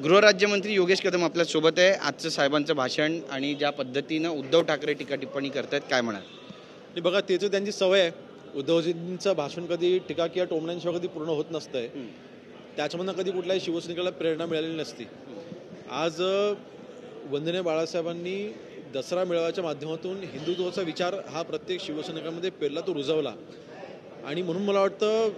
गृहराज्यमंत्री योगेश कदम आपल्या सोबत आहे। आजचं साहेबांचं भाषण आणि ज्या पद्धतीनं उद्धव ठाकरे टीका टिप्पणी करतात, काय म्हणाल? बघा, तेच त्यांची सवय आहे। उद्धवजींचं भाषण कधी टीका किंवा टोमण्यांशिवाय कधी पूर्ण होत नसतंय। त्याच्यामधून कधी कुठल्याही शिवसैनिकाला प्रेरणा मिळालेली नसती। आज वंदनीय बाळासाहेबांनी दसरा मेळाव्याच्या माध्यमातून हिंदुत्वाचा विचार हा प्रत्येक शिवसैनिकांमध्ये पेरला, तो रुजवला। आणि म्हणून मला वाटतं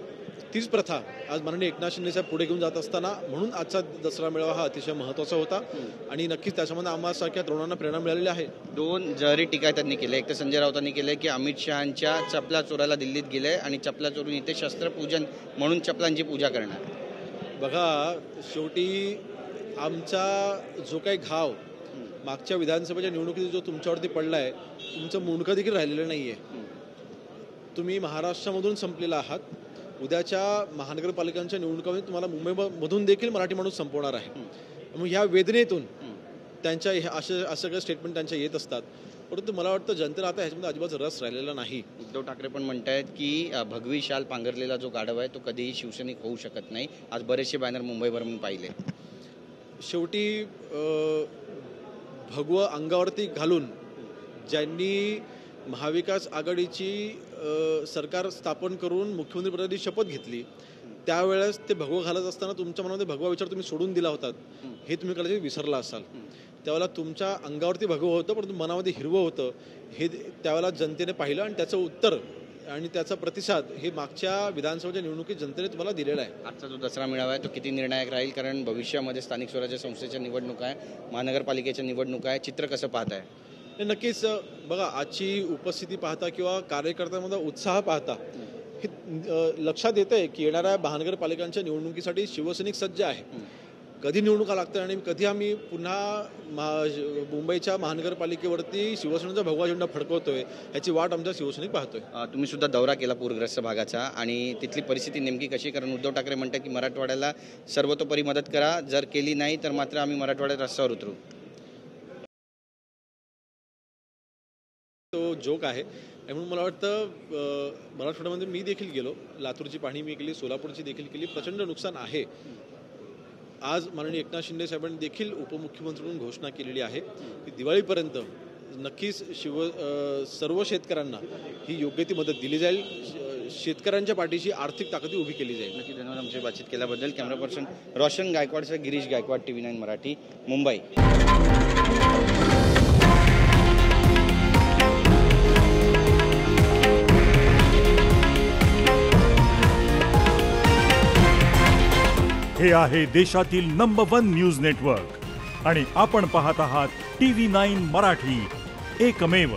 तीच प्रथा आज माननीय एकनाथ शिंदे साहेब पुढे घेऊन जात असताना, म्हणून आजचा दसरा मेळावा हा अतिशय महत्त्वाचा होता आणि नक्कीच त्याच्यामध्ये आम्हासारख्या तरुणांना प्रेरणा मिळालेली आहे। दोन जरी टीका त्यांनी केल्या, एक तर संजय राऊतांनी केलंय की अमित शहांच्या चपला चोरायला दिल्लीत गेले आणि चपला चोरून इथे शस्त्रपूजन म्हणून चपलांची पूजा करणार। बघा, शेवटी आमचा जो काही घाव मागच्या विधानसभेच्या निवडणुकीत जो तुमच्यावरती पडलाय, तुमचं मुंडकं देखील राहिलेलं नाहीये। तुम्ही महाराष्ट्रामधून संपलेला आहात। उद्याच्या महानगरपालिकांच्या निवडणुकांमध्ये तुम्हाला मुंबईमधून देखील मराठी माणूस संपवणार आहे। मग ह्या वेदनेतून त्यांच्या असं सगळं स्टेटमेंट त्यांच्या येत असतात, परंतु मला वाटतं जनतेला आता ह्याच्यामध्ये अजिबात रस राहिलेला नाही। उद्धव ठाकरे पण म्हणतायत की भगवी शाल पांघरलेला जो गाढव आहे तो कधीही शिवसैनिक होऊ शकत नाही। आज बरेचसे बॅनर मुंबईवर मी पाहिले। शेवटी भगवं अंगावरती घालून ज्यांनी महाविकास आघाडीची सरकार स्थापन करून मुख्यमंत्रीपदाची शपथ घेतली, त्यावेळेस ते भगवं घालत असताना तुमच्या मनामध्ये भगवा विचार तुम्ही सोडून दिला होता, हे तुम्ही कदाचित विसरला असाल। त्यावेळेला तुमच्या अंगावरती भगवं होतं, परंतु मनामध्ये हिरवं होतं, हे त्यावेळेला जनतेने पाहिलं आणि त्याचं उत्तर आणि त्याचा प्रतिसाद हे मागच्या विधानसभेच्या निवडणुकीत जनतेने तुम्हाला दिलेला आहे। आजचा जो दसरा मेळावा आहे तो किती निर्णायक राहील, कारण भविष्यामध्ये स्थानिक स्वराज्य संस्थेच्या निवडणूक आहे, महानगरपालिकेच्या निवडणूक आहे, चित्र कसं पाहत आहे? नक्कीच बघा, आजची उपस्थिती पाहता किंवा कार्यकर्त्यांमध्ये उत्साह पाहता हे लक्षात येतंय की येणाऱ्या महानगरपालिकांच्या निवडणुकीसाठी शिवसैनिक सज्ज आहे। कधी निवडणुका लागतात आणि कधी आम्ही पुन्हा मुंबईच्या महानगरपालिकेवरती शिवसेनेचा भगवा झेंडा फडकवतोय, ह्याची वाट आमचा शिवसैनिक पाहतोय। तुम्ही सुद्धा दौरा केला पूरग्रस्त भागाचा, आणि तिथली परिस्थिती नेमकी कशी? कारण उद्धव ठाकरे म्हणतात की मराठवाड्याला सर्वतोपरी मदत करा, जर केली नाही तर मात्र आम्ही मराठवाड्यात रस्त्यावर उतरू। तो जोक आहे, म्हणून मला वाटतं मराठवाड्यामध्ये मी देखील गेलो, लातूरची पाहणी मी केली, सोलापूरची देखील केली। प्रचंड नुकसान आहे। आज माननीय एकनाथ शिंदे साहेबांनी देखील उपमुख्यमंत्री म्हणून घोषणा केलेली आहे की दिवाळीपर्यंत नक्कीच सर्व शेतकऱ्यांना ही योग्य ती मदत दिली जाईल। शेतकऱ्यांच्या पाठीशी आर्थिक ताकद उभी केली जाईल। नक्की धन्यवाद आमची बातचीत केल्याबद्दल। कॅमेरा पर्सन रोशन गायकवाडसह गिरीश गायकवाड, TV9 मराठी, मुंबई। हे आहे देशातील नंबर 1 न्यूज नेटवर्क आणि आपण पाहत आहात TV9 मराठी, एकमेव।